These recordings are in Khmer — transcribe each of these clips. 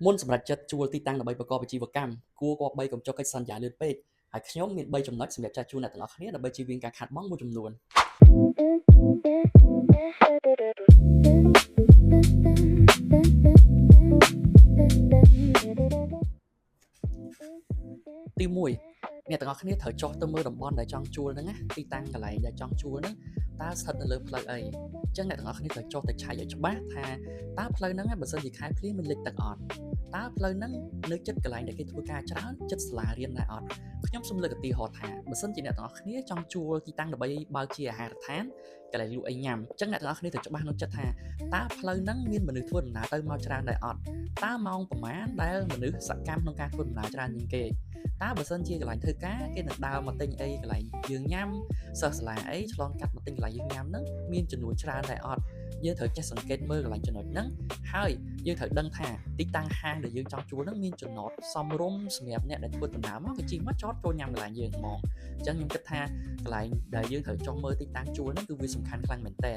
មុនសម្រាប់ចិត្តជួលទីតាំងដើម្បីប្រកបអាជីវកម្មគួរគប្បីកុំចុះកិច្ចសន្យាលឿនពេកហើយខ្ញុំមាន3ចំណុចសម្រាប់ចាស់ជួលអ្នកទាំងអស់គ្នាដើម្បីជៀសវាងការខាតបង់មួយចំនួនទី1អ្នកទាំងអស់គ្នាត្រូវចុះទៅមើលតំបន់ដែលចង់ជួលហ្នឹងណាទីតាំងកន្លែងដែលចង់ជួលហ្នឹងតើស្ថិតនៅលើផ្លូវអីអញ្ចឹងអ្នកទាំងអស់គ្នាត្រូវចុះទៅឆែកឲ្យច្បាស់ថាតើផ្លូវហ្នឹងបើសិនជាខែភ្លៀងមានលិចទឹកអត់តើផ្លូវហ្នឹងនៅជិតកន្លែងដែលគេធ្វើការច្រើនជិតសាលារៀនដែរអត់ខ្ញុំសូមលើកឧទាហរណ៍ថាបើសិនជាអ្នកទាំងអស់គ្នាចង់ជួលទីតាំងដើម្បីបើកជាអាហារដ្ឋានកន្លែងលក់អីញ៉ាំអញ្ចឹងអ្នកទាំងអស់គ្នាត្រូវច្បាស់ក្នុងចិត្តថាតើផ្លូវហ្នឹងមានមនុស្សធ្វើដំណើរទៅមកច្រើនដែរអត់តើម៉ោងប្រមាណដែលមនុស្សសកម្មក្នុងការធ្វើដំណើរច្រើនជាងគេតើបើសិនជាកន្លែងធ្វើការគេនឹងដើរមកទិញអីកន្លែងយើងញ៉ាំសិស្សសាលាអីឆ្លងកាត់មកទិញកន្លែងយើងញ៉ាំហ្នឹងមានចំនួនច្រើនដែរអត់យើងត្រូវចេះសង្កេតមើលកន្លែងចំណុចហ្នឹងហើយយើងត្រូវដឹងថាទីតាំងហាងដែលយើងចង់ជួលហ្នឹងមានចំណតសមរម្យសម្រាប់អ្នកដែលធ្វើដំណើរមកក៏ជិះមកចតចូលញ៉ាំកន្លែងយើងហ្មងអញ្ចឹងខ្ញុំគិតថាកន្លែងដែលយើងត្រូវចុះមើលទីតាំងជួលហ្នឹងគឺវាសំខាន់ខ្លាំងមែនតើ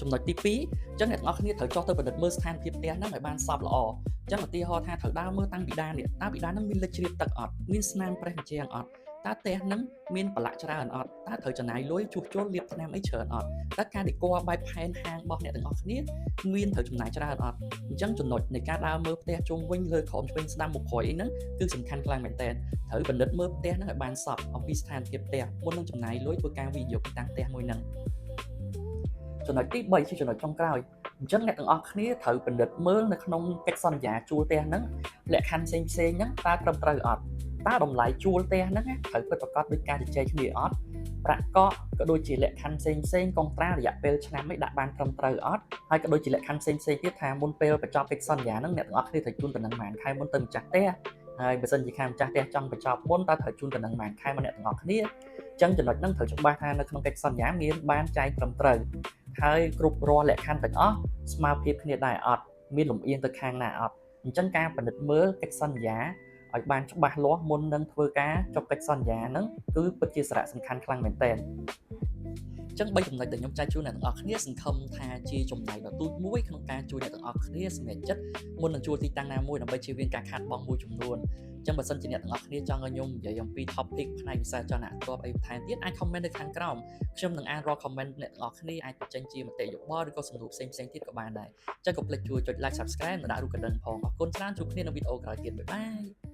ចំណុចទី2អញ្ចឹងអ្នកទាំងអស់គ្នាត្រូវចុះទៅពិនិត្យមើលស្ថានភាពផ្ទះហ្នឹងឲ្យបានសព្វល្អអញ្ចឹងឧទាហរណ៍ថាត្រូវដើរមើលតាំងពីដាននេះតើពីដានហ្នឹងមានលិចជ្រាបទឹកអត់មានស្នាមប្រេះបញ្ជាអត់តើផ្ទះហ្នឹងមានប្រឡាក់ច្រើនអត់តើត្រូវចំណាយលុយជួសជុលលាបថ្នាំអីច្រើនអត់តើការដេក័របែបផែនហាងរបស់អ្នកទាំងអស់គ្នាមានត្រូវចំណាយច្រើនអត់អញ្ចឹងចំណុចនៃការដើរមើលផ្ទះជុំវិញលើក្រោមឆ្វេងស្ដាំមុខក្រោយអីហ្នឹងគឺសំខាន់ខ្លាំងមែនតើត្រូវពិនិត្យមើលផ្ទះហ្នឹងឲ្យបានសព្វអំពីស្ថានភាពផ្ទះមុននឹងចំណាយលុយធ្វើការវិនិយោគតាំងផ្ទះមួយហ្នឹងចំណុចទី3ជាចំណុចចុងក្រោយអញ្ចឹងអ្នកទាំងអស់គ្នាត្រូវពិនិត្យមើលនៅក្នុងកិច្ចសន្យាជួលផ្ទះហ្នឹងលក្ខខណ្ឌផ្សេងៗហ្នឹងតើត្រឹមត្រូវអត់តើតម្លៃជួលផ្ទះហ្នឹងត្រូវពិតប្រាកដដោយការជជែកគ្នាអត់ប្រាក់កក់ក៏ដូចជាលក្ខខណ្ឌផ្សេងៗកុងត្រារយៈពេលឆ្នាំនេះដាក់បានត្រឹមត្រូវអត់ហើយក៏ដូចជាលក្ខខណ្ឌផ្សេងៗទៀតថាមុនពេលបញ្ចប់កិច្ចសន្យាហ្នឹងអ្នកទាំងអស់គ្នាត្រូវជូនតំណែងប៉ុន្មានខែមុនទៅម្ចាស់ផ្ទះហើយបើសិនជាខាងម្ចាស់ផ្ទះចង់បញ្ចប់មុនតើត្រូវជូនតំណែងប៉ុន្មានខែមកអ្នកទាំងអស់គ្នាអញ្ចឹងចំណុចហ្នឹងត្រូវច្បាស់ថានៅក្នុងកិច្ចសន្យាមានបានចែងត្រឹមត្រូវហើយគ្រប់រាល់លក្ខខណ្ឌទាំងអស់ស្មើភាពគ្នាដែរអត់មានលំអៀងទៅខាងណាអត់អញ្ចឹងការពិនិត្យមើលកិច្ចសន្យាឲ្យបានច្បាស់លាស់មុននឹងធ្វើការចុះកិច្ចសន្យាហ្នឹងគឺពិតជាសារៈសំខាន់ខ្លាំងមែនទែនចឹង3ចំណុចដែលខ្ញុំចែកជូនអ្នកទាំងអស់គ្នាសង្ឃឹមថាជាចំណែកដ៏ទូចមួយក្នុងការជួយអ្នកទាំងអស់គ្នាសម្រេចចិត្តមុននឹងជួលទីតាំងណាមួយដើម្បីជៀសវាងការខាតបង់មួយចំនួនចឹងបើសិនជាអ្នកទាំងអស់គ្នាចង់ឲ្យខ្ញុំនិយាយអំពី topic ផ្នែកវិស័យចលនាទ្រព្យអីបន្ថែមទៀតអាច comment នៅខាងក្រោមខ្ញុំនឹងអានរាល់ comment អ្នកទាំងអស់គ្នាអាចបញ្ចេញជាមតិយោបល់ឬក៏សំណួរផ្សេងៗទៀតក៏បានដែរចឹងកុំភ្លេចជួយចុច like subscribe និងដាក់រូបកណ្ដឹងផងអរគុណច្រើនជួបគ្នានៅវីដេអូក្រោយទៀតបាយបាយ